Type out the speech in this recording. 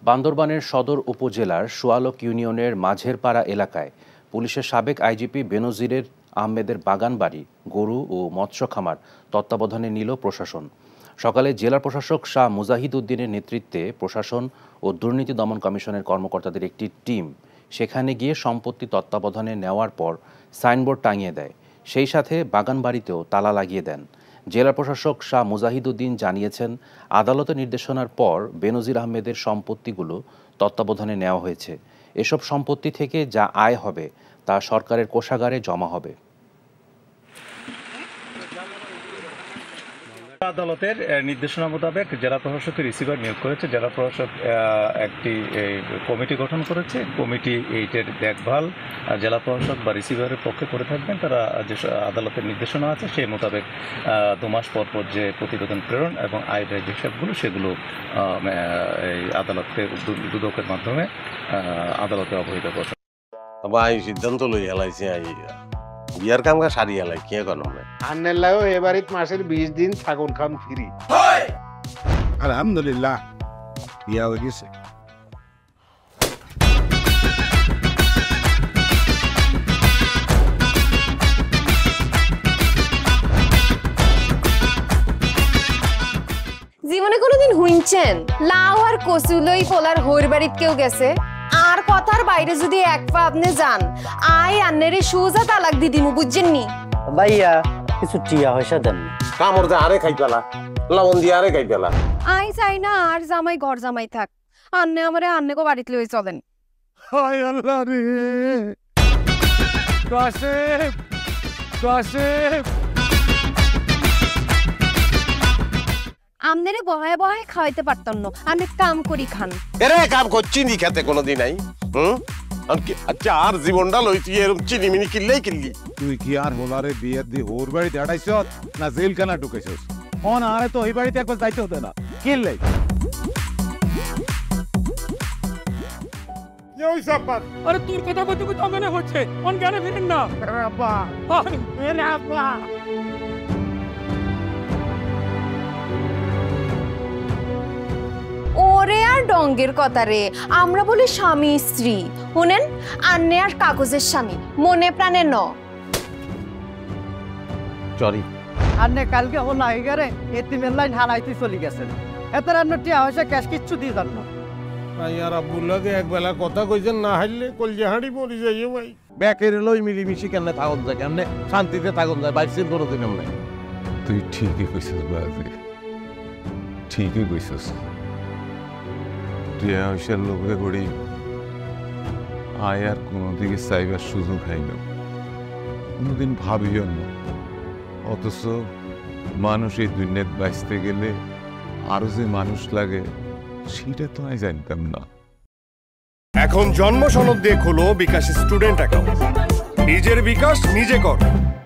বান্দরবানের সদর উপজেলার সোয়ালক ইউনিয়নের মাঝেরপাড়া এলাকায় পুলিশের সাবেক আইজিপি বেনজির আহমেদের বাগান বাড়ি, গরু ও মৎস্য খামার তত্ত্বাবধানে নিল প্রশাসন। সকালে জেলা প্রশাসক শাহ মুজাহিদ উদ্দিনের নেতৃত্বে প্রশাসন ও দুর্নীতি দমন কমিশনের কর্মকর্তাদের একটি টিম সেখানে গিয়ে সম্পত্তি তত্ত্বাবধানে নেওয়ার পর সাইনবোর্ড টাঙিয়ে দেয়। সেই সাথে বাগান বাড়িতেও তালা লাগিয়ে দেন। জেলা প্রশাসক শাহ মুজাহিদ উদ্দিন জানিয়েছেন, আদালতের নির্দেশনার পর বেনজির আহমেদের সম্পত্তিগুলো তত্ত্বাবধানে নেওয়া হয়েছে। এসব সম্পত্তি থেকে যা আয় হবে তা সরকারের কোষাগারে জমা হবে। আদালতের নির্দেশনা মোতাবেক জেলা প্রশাসকের রিসিভার নিয়োগ করেছে। জেলা প্রশাসক একটি কমিটি গঠন করেছে। কমিটি এইটার দেখভাল জেলা প্রশাসক বা রিসিভারের পক্ষে করে থাকবেন। তারা যে আদালতের নির্দেশনা আছে সেই মোতাবেক 2 মাস পর পর যে প্রতিবেদন প্রেরণ এবং আয়ের হিসাবগুলো সেগুলো এই আদালতের দুদকের মাধ্যমে আদালতে অবহিত করছে। সিদ্ধান্ত লই হেলাইছে বিয়ার কাম কা সারি হেলাই কে কোন হবে আন্নের লাগো এবারিত মাসের 20 দিন ছাগল খাম ফ্রি। আলহামদুলিল্লাহ বিয়া হয়ে গেছে। জীবনে কোনোদিন হুইনছেন লাউ আর কচুলই পোলার হইর বাড়িত কেউ গেছে আর কথার বাইরে যদি এক পা আপনি যান আন্নেরে সুজা তালাক দি দিমু, বুঝছেন নি ভাইয়া? কিছু টিয়া পয়সা দেন। কামর দে আরে খাই পেলা, লবণ দিয়ে আরে খাই পেলা। চাই না আর জামাই ঘর জামাই থাক, আন্নে আমারে আন্নেকো বাড়িতে লই চলেন। হায় আল্লাহ রে, কাশেম কাশেম আমনেরে বহায় বহায় খাওয়াইতে পারতাম না, আমি কাম করি খান। এরে কাম করছি নি খেতে কোনোদিন নাই। আচ্ছা আর জীবনটা লই তুই এরকম চিনিমিনি কিল্লেই কিল্লি। তুই কি আর হোলারে বিয়ে দি ওর বাড়িতে আড়াইছ না জেলখানা ঢুকেছিস? অন আরে তো ওই বাড়িতে একবার যাইতে হতে না কিনলে। আরে তোর কথা কইতে কইতে মনে হচ্ছে অন জ্ঞানে ফিরেন না। আব্বা আরে আব্বা, ওরে আর ডঙ্গের কথা রে, আমরা বলি স্বামী স্ত্রী। শুনেন, আন্নে আর কাগজের স্বামী, মনে প্রাণে ন। সরি আন্নে কালকে ও নাইগারে এতিমের লাইন হারাইতে চলে গেছেন। এত রান্ন টিয়া পয়সা ক্যাশ কিচ্ছু দিয়ে যান না। আর আব্বুল্লাহকে একবেলা কথা কইছেন না হাইলে কলজে হাঁড়ি মরি যাইও ভাই। ব্যাকের লই মিলিমিশি কেমনে থাকুন যায়, কেমনে শান্তিতে থাকুন যায়, বাইসের কোনোদিন এমনি। তুই ঠিকই কইছিস বাজে, ঠিকই কইছিস। টিয়া পয়সার লোভে পড়ি আয় আর কোনো দিকে চাইবার সুযোগ হয় না, কোনোদিন ভাবিও না। অথচ মানুষ এই দুনিয়ায় বাঁচতে গেলে আরো যে মানুষ লাগে সেটা তো আমি জানতাম না। এখন জন্ম সনদ দিয়ে খোলো বিকাশ স্টুডেন্ট অ্যাকাউন্ট। নিজের বিকাশ নিজে কর।